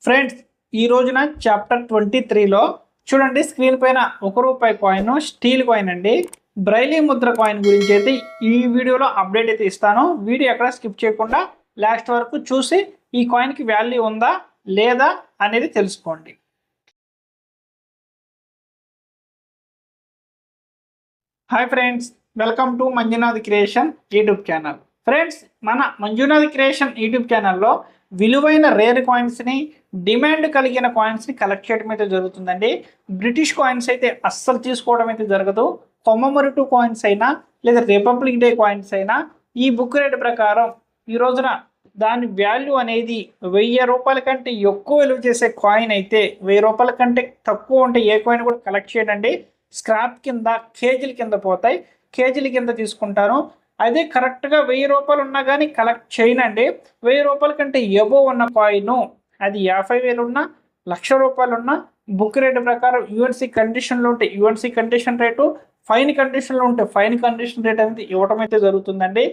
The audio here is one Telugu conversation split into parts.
ఫ్రెండ్స్ ఈ రోజున చాప్టర్ 23లో చూడండి స్క్రీన్ పైన ₹1 కాయిన్ స్టీల్ కాయిన్ అండి. బ్రైలీ ముద్ర కాయిన్ గురించి అయితే ఈ వీడియోలో అప్డేట్ అయితే ఇస్తాను. వీడియో ఎక్కడ స్కిప్ చేయకుండా లాస్ట్ వరకు చూసి ఈ కాయిన్కి వాల్యూ ఉందా లేదా అనేది తెలుసుకోండి. Hi friends, welcome to Manjunath creation YouTube channel. Friends, మన మంజునాథ్ క్రియేషన్ యూట్యూబ్ ఛానల్లో విలువైన రేర్ కాయిన్స్ని, డిమాండ్ కలిగిన కాయిన్స్ని కలెక్ట్ చేయడం అయితే జరుగుతుందండి. బ్రిటిష్ కాయిన్స్ అయితే అస్సలు తీసుకోవడం అయితే జరగదు. కొమ్మమొరిటు కాయిన్స్ అయినా లేదా రిపబ్లిక్ డే కాయిన్స్ అయినా ఈ బుక్ రేట్ ప్రకారం ఈ రోజున దాని వాల్యూ అనేది ₹1000 కంటే ఎక్కువ విలువ చేసే కాయిన్ అయితే ₹1000 కంటే తక్కువ ఉంటే ఏ కాయిన్ కూడా కలెక్ట్ చేయడండి. స్క్రాప్ కింద కేజీల కింద పోతాయి, కేజీల కింద తీసుకుంటాను. అదే కరెక్ట్గా ₹1000 ఉన్నా కానీ కలెక్ట్ చేయనండి. ₹1000 కంటే ఎబో ఉన్న కాయిన్ అది 50,000 ఉన్నా, ₹1,00,000 ఉన్నా బుక్ రేటు ప్రకారం యూఎన్సీ కండిషన్లో ఉంటే యూఎన్సీ కండిషన్ రేటు, ఫైన్ కండిషన్లో ఉంటే ఫైన్ కండిషన్ రేట్ అనేది ఇవ్వడం అయితే జరుగుతుందండి.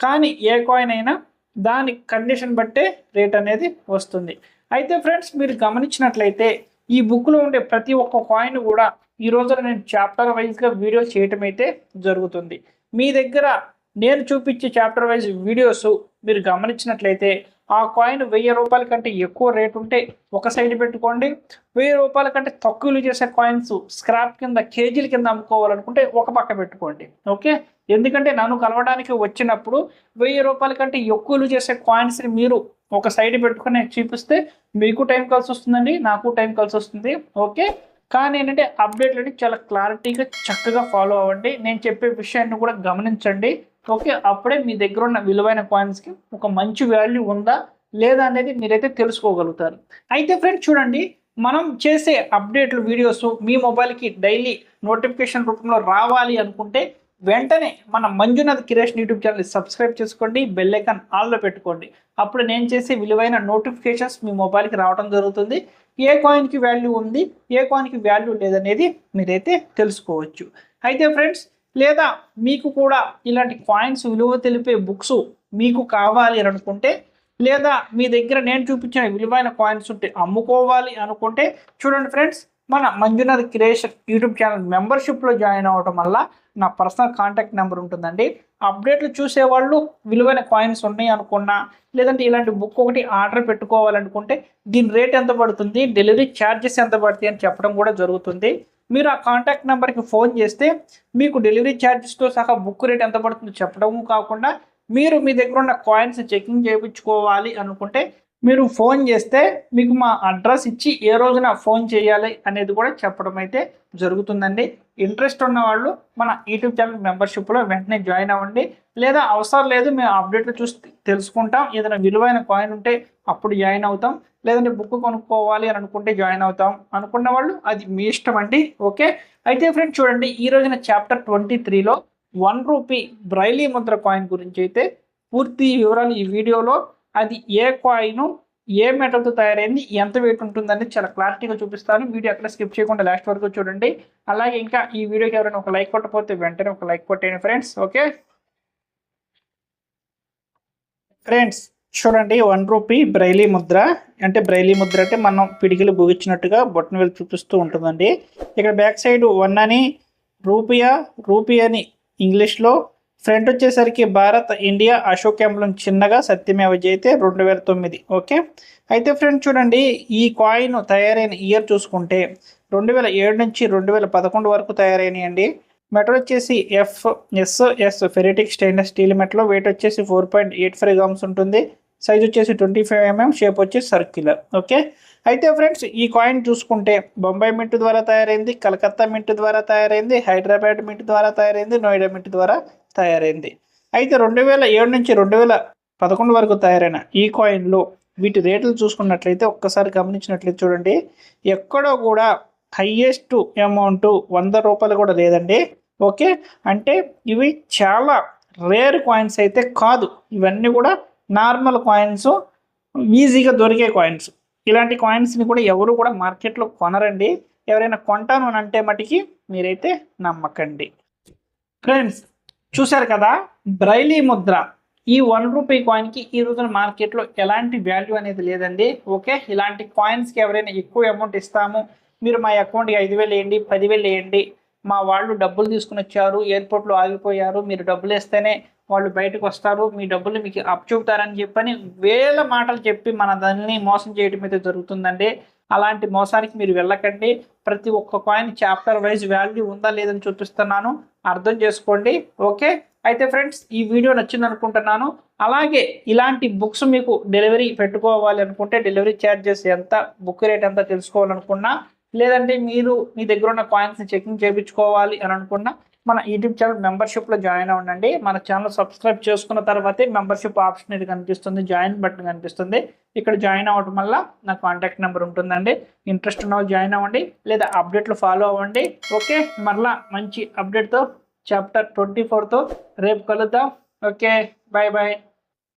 కానీ ఏ కాయిన్ అయినా దాని కండిషన్ బట్టే రేట్ అనేది వస్తుంది. అయితే ఫ్రెండ్స్, మీరు గమనించినట్లయితే ఈ బుక్లో ఉండే ప్రతి ఒక్క కాయిన్ కూడా ఈ రోజున నేను చాప్టర్ వైజ్గా వీడియో చేయటం అయితే జరుగుతుంది. మీ దగ్గర నేను చూపించే చాప్టర్ వైజ్ వీడియోస్ మీరు గమనించినట్లయితే ఆ కాయిన్ ₹1000 కంటే ఎక్కువ రేట్ ఉంటే ఒక సైడ్ పెట్టుకోండి. ₹1000 కంటే తక్కువ విలువ చేసే కాయిన్స్ స్క్రాప్ కింద కేజీల కింద అమ్ముకోవాలనుకుంటే ఒక పక్క పెట్టుకోండి. ఓకే, ఎందుకంటే నన్ను కలవడానికి వచ్చినప్పుడు ₹1000 కంటే ఎక్కువ విలువ చేసే కాయిన్స్ని మీరు ఒక సైడ్ పెట్టుకుని చూపిస్తే మీకు టైం కలిసి వస్తుందండి, నాకు టైం కలిసి వస్తుంది. ఓకే, కానీ ఏంటంటే అప్డేట్లని చాలా క్లారిటీగా చక్కగా ఫాలో అవ్వండి. నేను చెప్పే విషయాన్ని కూడా గమనించండి. ఓకే, అప్పుడే మీ దగ్గర ఉన్న విలువైన కాయిన్స్కి ఒక మంచి వాల్యూ ఉందా లేదా అనేది మీరైతే తెలుసుకోగలుగుతారు. అయితే ఫ్రెండ్స్ చూడండి, మనం చేసే అప్డేట్లు వీడియోస్ మీ మొబైల్కి డైలీ నోటిఫికేషన్ రూపంలో రావాలి అనుకుంటే వెంటనే మన Manjunath creation YouTube channel subscribe చేసుకోండి, బెల్ ఐకాన్ ఆల్లో పెట్టుకోండి. అప్పుడు నేను చేసే విలువైన నోటిఫికేషన్స్ మీ మొబైల్కి రావడం జరుగుతుంది. ఏ కాయిన్కి వాల్యూ ఉంది, ఏ కాయిన్కి వాల్యూ లేదనేది మీరైతే తెలుసుకోవచ్చు. అయితే ఫ్రెండ్స్, లేదా మీకు కూడా ఇలాంటి కాయిన్స్ విలువ తెలిపే బుక్స్ మీకు కావాలి అని అనుకుంటే, లేదా మీ దగ్గర నేను చూపించిన విలువైన కాయిన్స్ ఉంటే అమ్ముకోవాలి అనుకుంటే చూడండి ఫ్రెండ్స్, మన మంజునాథ్ క్రియేషన్ యూట్యూబ్ ఛానల్ మెంబర్షిప్లో జాయిన్ అవ్వడం వల్ల నా పర్సనల్ కాంటాక్ట్ నెంబర్ ఉంటుందండి. అప్డేట్లు చూసేవాళ్ళు విలువైన కాయిన్స్ ఉన్నాయి అనుకున్నా, లేదంటే ఇలాంటి బుక్ ఒకటి ఆర్డర్ పెట్టుకోవాలనుకుంటే దీని రేట్ ఎంత పడుతుంది, డెలివరీ ఛార్జెస్ ఎంత పడుతుంది అని చెప్పడం కూడా జరుగుతుంది. మీరు ఆ కాంటాక్ట్ నెంబర్కి ఫోన్ చేస్తే మీకు డెలివరీ ఛార్జెస్తో సహా బుక్ రేట్ ఎంత పడుతుందో చెప్పడము కాకుండా, మీరు మీ దగ్గర ఉన్న కాయిన్స్ చెకింగ్ చేయించుకోవాలి అనుకుంటే మీరు ఫోన్ చేస్తే మీకు మా అడ్రస్ ఇచ్చి ఏ రోజున ఫోన్ చేయాలి అనేది కూడా చెప్పడం అయితే జరుగుతుందండి. ఇంట్రెస్ట్ ఉన్న వాళ్ళు మన యూట్యూబ్ ఛానల్ మెంబర్షిప్లో వెంటనే జాయిన్ అవ్వండి. లేదా అవసరం లేదు, మేము అప్డేట్లు చూసి తెలుసుకుంటాం, ఏదైనా విలువైన కాయిన్ ఉంటే అప్పుడు జాయిన్ అవుతాం, లేదంటే బుక్ కొనుక్కోవాలి అని అనుకుంటే జాయిన్ అవుతాం అనుకున్న వాళ్ళు అది మీ ఇష్టం అండి. ఓకే, అయితే ఫ్రెండ్స్ చూడండి, ఈ రోజున చాప్టర్ 23లో ₹1 బ్రైలీ ముద్ర కాయిన్ గురించి అయితే పూర్తి వివరాలు ఈ వీడియోలో, అది ఏ కాయిన్, ఏ మెటల్తో తయారైంది, ఎంత వెయిట్ ఉంటుందని చాలా క్లారిటీగా చూపిస్తాను. వీడియో అక్కడ స్కిప్ చేయకుండా లాస్ట్ వరకు చూడండి. అలాగే ఇంకా ఈ వీడియోకి ఎవరైనా ఒక లైక్ కొట్టకపోతే వెంటనే ఒక లైక్ కొట్టేయండి ఫ్రెండ్స్. ఓకే ఫ్రెండ్స్, చూడండి ₹1 బ్రైలీ ముద్ర. అంటే బ్రైలీ ముద్ర అంటే మనం పిడికిలు భూగించినట్టుగా బొట్టన వేలు చూపిస్తూ ఉంటుందండి. ఇక్కడ బ్యాక్ సైడ్ 1 అని, రూపీ అని ఇంగ్లీష్లో, ఫ్రంట్ వచ్చేసరికి భారత్, ఇండియా, అశోక్ ఎంబ్లం చిన్నగా, సత్యమేవ జయతే 2009. ఓకే, అయితే ఫ్రెండ్స్ చూడండి, ఈ కాయిన్ తయారైన ఇయర్ చూసుకుంటే 2007 నుంచి 2011 వరకు తయారైనాయండి. మెటల్ వచ్చేసి FSS ferritic stainless steel metal. Weight వచ్చేసి 4.85 గ్రామ్స్ ఉంటుంది. సైజ్ వచ్చేసి 25 mm, షేప్ వచ్చేసి సర్క్యులర్. ఓకే, అయితే ఫ్రెండ్స్ ఈ కాయిన్ చూసుకుంటే బొంబాయి మింట్ ద్వారా తయారైంది, కలకత్తా మింట్ ద్వారా తయారైంది, హైదరాబాద్ మింట్ ద్వారా తయారైంది, నోయిడా మింట్ ద్వారా తయారైంది. అయితే 2007 నుంచి 2011 వరకు తయారైన ఈ కాయిన్లో వీటి రేట్లు చూసుకున్నట్లయితే ఒక్కసారి గమనించినట్లయితే చూడండి, ఎక్కడో కూడా హయ్యెస్ట్ అమౌంట్ ₹100 కూడా లేదండి. ఓకే, అంటే ఇవి చాలా రేర్ కాయిన్స్ అయితే కాదు, ఇవన్నీ కూడా నార్మల్ కాయిన్స్, ఈజీగా దొరికే కాయిన్స్. ఇలాంటి కాయిన్స్ని కూడా ఎవరు కూడా మార్కెట్లో కొనరండి. ఎవరైనా కొంటాను అని అంటే మటుకి మీరైతే నమ్మకండి. ఫ్రెండ్స్ చూశారు కదా, బ్రైలీ ముద్ర ఈ 1 రూపీ కాయిన్కి ఈ రోజున మార్కెట్లో ఎలాంటి వాల్యూ అనేది లేదండి. ఓకే, ఇలాంటి కాయిన్స్కి ఎవరైనా ఎక్కువ అమౌంట్ ఇస్తాము, మీరు మా అకౌంట్కి 5,000 వేయండి, 10,000 వేయండి, మా వాళ్ళు డబ్బులు తీసుకుని వచ్చారు, ఎయిర్పోర్ట్లో ఆగిపోయారు, మీరు డబ్బులు వేస్తేనే వాళ్ళు బయటకు వస్తారు, మీ డబ్బులు మీకు అప్పచెబుతారని చెప్పని వేల మాటలు చెప్పి మన దాన్ని మోసం చేయడం అయితే జరుగుతుందండి. అలాంటి మోసానికి మీరు వెళ్ళకండి. ప్రతి ఒక్క కాయిన్ చాప్టర్ వైజ్ వాల్యూ ఉందా లేదని చూపిస్తున్నాను, అర్థం చేసుకోండి. ఓకే, అయితే ఫ్రెండ్స్ ఈ వీడియో నచ్చింది అనుకుంటున్నాను. అలాగే ఇలాంటి బుక్స్ మీకు డెలివరీ పెట్టుకోవాలి అనుకుంటే డెలివరీ ఛార్జెస్ ఎంత, బుక్ రేట్ ఎంత తెలుసుకోవాలనుకున్నా, లేదంటే మీరు మీ దగ్గర ఉన్న కాయిన్స్ని చెకింగ్ చేయించుకోవాలి అని అనుకున్నా మన యూట్యూబ్ ఛానల్ మెంబర్షిప్లో జాయిన్ అవ్వండి. మన ఛానల్ సబ్స్క్రైబ్ చేసుకున్న తర్వాతే మెంబర్షిప్ ఆప్షన్ ఇది కనిపిస్తుంది, జాయిన్ బటన్ కనిపిస్తుంది. ఇక్కడ జాయిన్ అవ్వడం వల్ల నా కాంటాక్ట్ నెంబర్ ఉంటుందండి. ఇంట్రెస్ట్ ఉన్న జాయిన్ అవ్వండి, లేదా అప్డేట్లు ఫాలో అవ్వండి. ఓకే, మరలా మంచి అప్డేట్తో చాప్టర్ 24తో రేపు కలుద్దాం. Okay, bye bye.